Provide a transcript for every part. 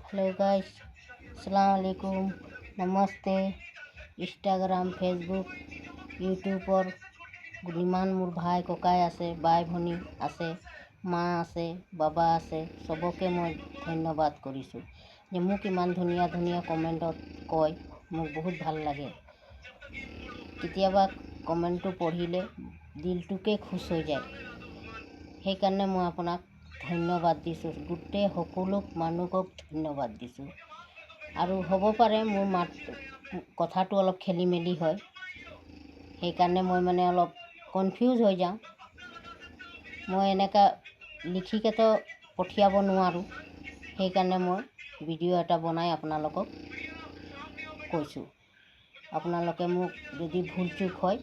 Hello guys, अस्सलाम वालेकुम, नमस्ते। ইনষ্টাগ্ৰাম, ফেচবুক, ইউটিউবৰ যিমান মোৰ ভাই ককাই আছে, বাই ভনী আছে, মা আছে, বাবা আছে, চবকে মই ধন্যবাদ কৰিছোঁ যে মোক ইমান ধুনীয়া ধুনীয়া কমেণ্টত কয়। মোক বহুত ভাল লাগে। কেতিয়াবা কমেণ্টটো পঢ়িলে দিলটোকে খুচ হৈ যায়। সেইকাৰণে মই আপোনাক ধন্যবাদ দিছোঁ। গোটেই সকলো মানুহক ধন্যবাদ দিছোঁ। আৰু হ'ব পাৰে মোৰ কথাটো অলপ খেলি মেলি হয়, সেইকাৰণে মই অলপ কনফিউজ হৈ যাওঁ। মই এনেকুৱা লিখিকেতো পঠিয়াব নোৱাৰোঁ, সেইকাৰণে মই ভিডিঅ' এটা বনাই আপোনালোকক কৈছোঁ। আপোনালোকে মোক যদি ভুল চুক হয়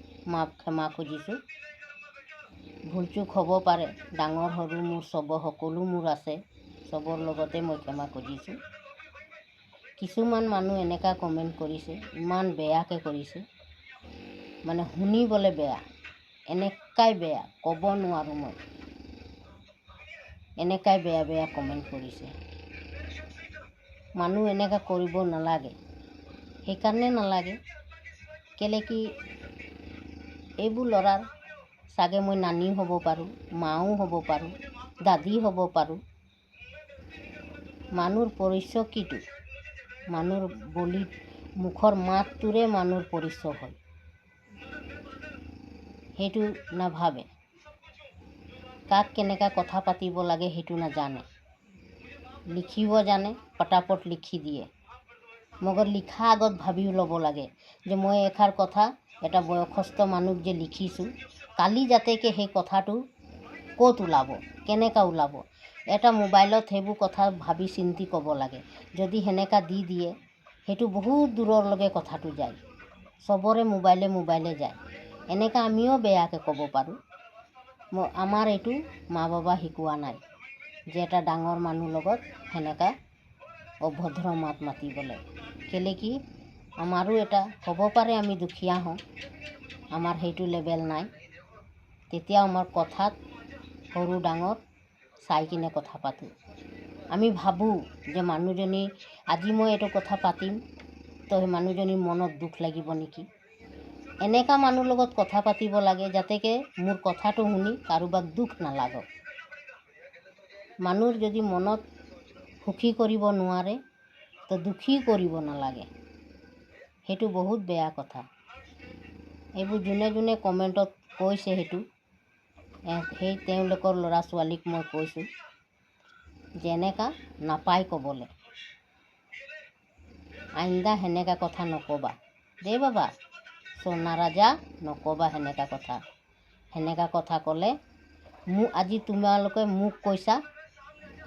ক্ষমা খুজিছোঁ। ভুল চুক হ'ব পাৰে, ডাঙৰ সৰু মোৰ সকলো মোৰ আছে, চবৰ লগতে মই ক্ষমা খুজিছোঁ। কিছুমান মানুহ এনেকুৱা কমেণ্ট কৰিছে, ইমান বেয়াকৈ কৰিছে, শুনিবলৈ বেয়া, এনেকুৱাই বেয়া, ক'ব নোৱাৰোঁ মই। এনেকুৱাই বেয়া বেয়া কমেণ্ট কৰিছে। মানুহ এনেকুৱা কৰিব নালাগে। সেইকাৰণে নালাগে কেলে কি এইবোৰ ল'ৰাৰ চাগে মই নানী হ'ব পাৰোঁ, মাও হ'ব পাৰোঁ, দাদী হ'ব পাৰোঁ। মানুহৰ পৰিচয় কিটো? মানুহৰ মুখৰ মাতটোৰে মানুহৰ পৰিচয় হয়। সেইটো নাভাবে। কাক কেনেকৈ কথা পাতিব লাগে সেইটো নাজানে। লিখিব জানে, পটাপট লিখি দিয়ে। মগৰ লিখা আগত ভাবি ল'ব লাগে যে মই এষাৰ কথা এটা বয়সস্থ মানুহক যে লিখিছোঁ, কালি যাতেকে সেই কথাটো ক'ত ওলাব, কেনেকৈ ওলাব। এটা মোবাইলত সেইবোৰ কথা ভাবি চিন্তি ক'ব লাগে। যদি সেনেকুৱা দি দিয়ে, সেইটো বহুত দূৰলৈকে কথাটো যায়। চবৰে মোবাইলে যায়। এনেকৈ আমিও বেয়াকৈ ক'ব পাৰোঁ। আমাৰ এইটো মা বাবা শিকোৱা নাই যে এটা ডাঙৰ মানুহৰ লগত সেনেকুৱা অভদ্ৰ মাত মাতিবলৈ। কেলে কি আমাৰো এটা হ'ব পাৰে, আমি দুখীয়া হওঁ, আমাৰ সেইটো লেভেল নাই। তেতিয়াও আমাৰ কথাত সৰু ডাঙৰ চাই কিনে কথা পাতোঁ। আমি ভাবোঁ যে মানুহজনী আজি মই এইটো কথা পাতিম, তো সেই মানুহজনীৰ মনত দুখ লাগিব নেকি। এনেকুৱা মানুহৰ লগত কথা পাতিব লাগে যাতেকে মোৰ কথাটো শুনি কাৰোবাক দুখ নালাগক। মানুহৰ যদি মনত সুখী কৰিব নোৱাৰে, তো দুখী কৰিব নালাগে। সেইটো বহুত বেয়া কথা। এইবোৰ যোনে যোনে কমেণ্টত কৈছে, সেই তেওঁলোকৰ ল'ৰা ছোৱালীক মই কৈছোঁ যে এনেকুৱা নাপায় ক'বলৈ। আইন্দা সেনেকুৱা কথা নক'বা দেই বাবা, সোনা ৰাজা নক'বা সেনেকুৱা কথা। সেনেকুৱা কথা ক'লে আজি তোমালোকে মোক কৈছা,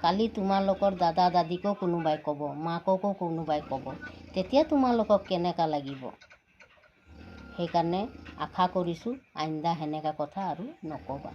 কালি তোমালোকৰ দাদা দাদীকো কোনোবাই ক'ব, মাককো কোনোবাই ক'ব, তেতিয়া তোমালোকক কেনেকুৱা লাগিব। সেইকাৰণে আশা কৰিছোঁ আইন্দা সেনেকুৱা কথা আৰু নক'বা।